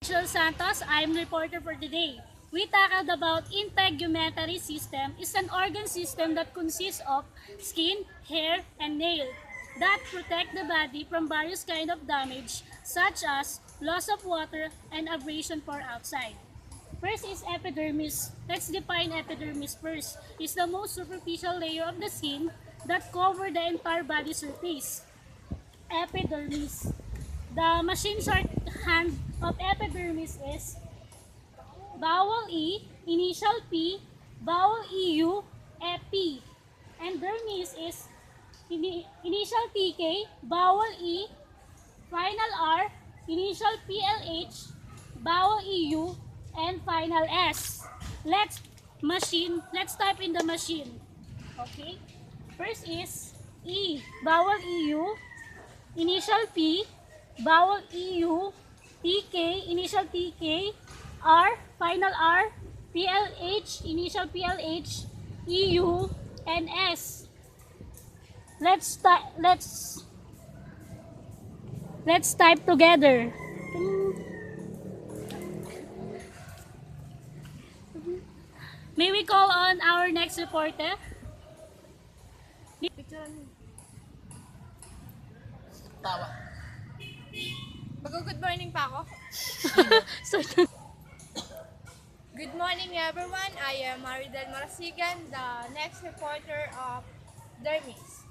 Santos, I'm reporter for today. We tackled about integumentary system is an organ system that consists of skin, hair, and nail that protect the body from various kind of damage such as loss of water and abrasion for outside. First is epidermis. Let's define epidermis first. It's the most superficial layer of the skin that cover the entire body surface. Epidermis. The machine shorthand of epidermis is vowel E, initial P, vowel EU, epi. And dermis is initial TK, vowel E, final R, initial PLH, vowel EU, and final S. Let's type in the machine. Okay? First is E, vowel EU, initial P, vowel EU, TK, initial TK, R, final R, PLH, initial PLH, EU, and S. Let's type together. May we call on our next reporter? Tawa. Mag-good morning pa ako. So, Good morning everyone. I am Maridel Marasigan, the next reporter of dermis.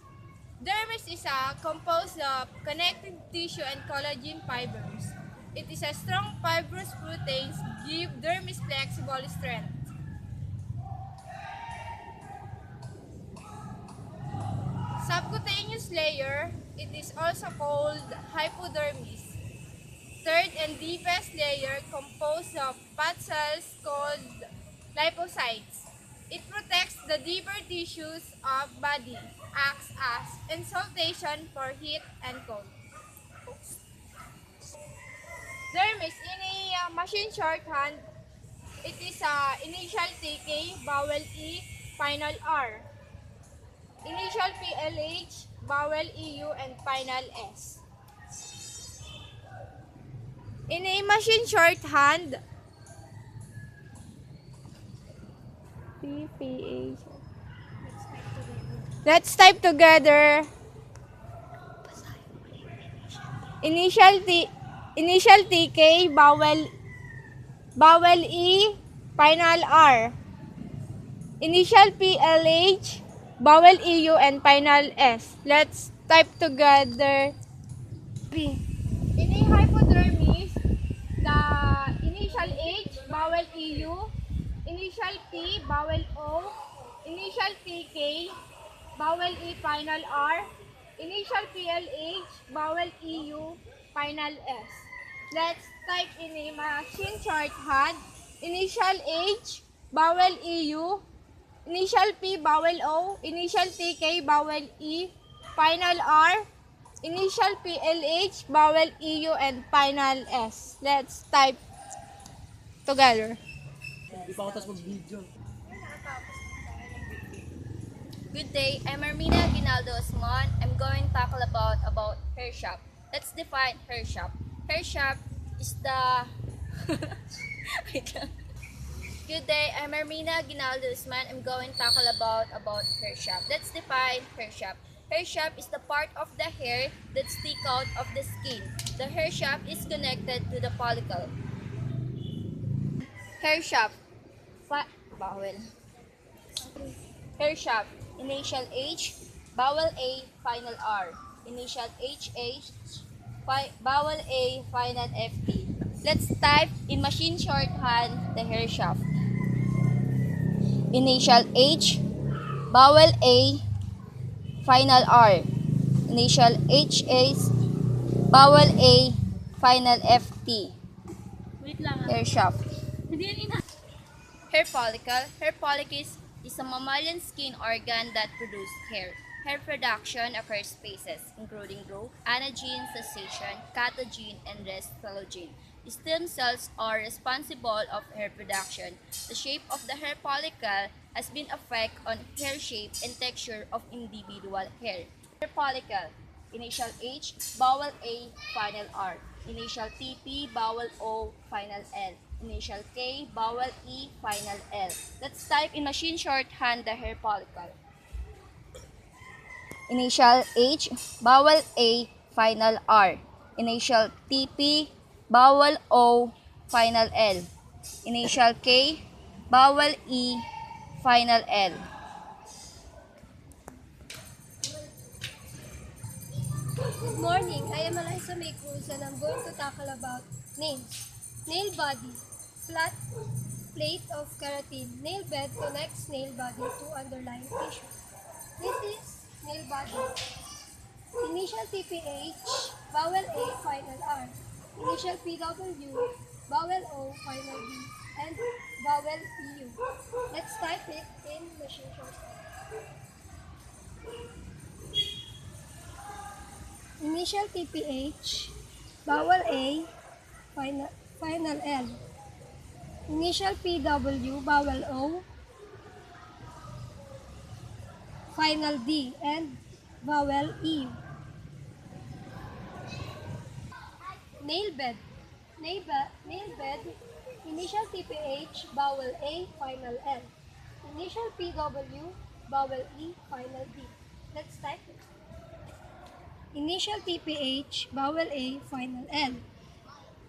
Dermis is composed of connective tissue and collagen fibers. It is a strong fibrous proteins give dermis flexible strength. Subcutaneous layer, it is also called hypodermis. Third and deepest layer composed of fat cells called lipocytes. It protects the deeper tissues of body, acts as insulation for heat and cold. Dermis, in a machine shorthand, it is initial TK, vowel E, final R. Initial PLH, vowel EU, and final S. In a machine shorthand, PPH. Let's type together. Initial TK, vowel E, final R. Initial PLH, vowel EU, and final S. Let's type together. In a hypodermis, the initial H, vowel EU, initial P, vowel O, initial PK, vowel E, final R, initial PLH, vowel EU, final S. Let's type in a machine shorthand. Initial H, vowel EU, initial P, vowel O, initial TK, vowel E, final R, initial PLH, vowel EU, and final S. Let's type together. Di pa ako tapos mag-video. Good day, I'm Armina Ginaldo Osman. I'm going to tackle about hair shop. Let's define hair shop. Hair shop is the Wait lang. Good day, I'm Armina Ginaldo Osman. I'm going to tackle about hair shop. Let's define hair shop. Hair shaft is the part of the hair that stick out of the skin. The hair shaft is connected to the follicle. Hair shaft. Bawel. Hair shaft. Initial H, vowel A, final R. Initial HH, vowel A, final FT. Let's type in machine shorthand the hair shaft. Initial H, vowel A, final R. Initial HH, vowel A, final FT. wait lang. Hair shaft. Hindi yan Hair follicle. Hair follicle is a mammalian skin organ that produces hair. Hair production occurs phases, including growth, anagen, cessation, catagen, and rest telogen. Stem cells are responsible of hair production. The shape of the hair follicle has been effect on hair shape and texture of individual hair. Hair follicle. Initial H, vowel A, final R. Initial TP, vowel O, final L. Initial K, vowel E, final L. Let's type in machine shorthand the hair follicle. Initial H, vowel A, final R. Initial TP, vowel O, final L. Initial K, vowel E, final L. Good morning, I am Eliza May Cruz and I'm going to tackle about nails. Nail body, flat plate of keratin. Nail bed connects nail body to underlying tissue. This is nail body. Initial TPH, vowel A, final R. Initial PW, vowel O, final B, and vowel EU. Let's type it in machine shorthand. Initial TPH, vowel A, final L. Initial PW, vowel O, final D, and vowel E. Nail bed. Nail bed. Initial TPH, vowel A, final L. Initial PW, vowel E, final D. Let's type it. Initial TPH, vowel A, final L.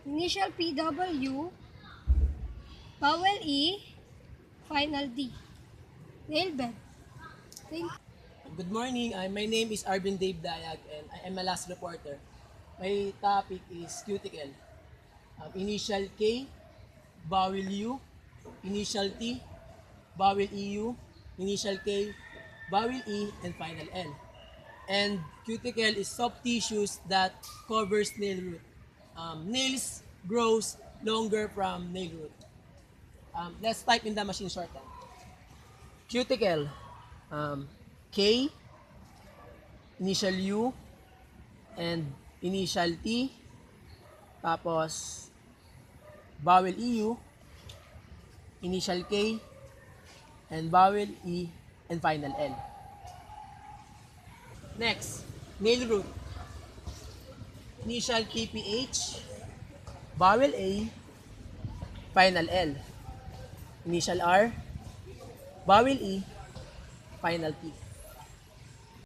Initial PW, vowel E, final D. Nail bed. Thank you. Good morning. My name is Arvin Dave Dayag and I am a last reporter. My topic is cuticle. Initial K, vowel U, initial T, vowel EU, initial K, vowel E, and final L. And cuticle is soft tissues that covers nail root. Nails grows longer from nail root. Let's type in the machine shorthand. Cuticle, K, initial U, and initial T, tapos vowel EU, initial K, and vowel E, and final L. Next, nail root. Initial TPH, vowel A, final L. Initial R, vowel E, final T.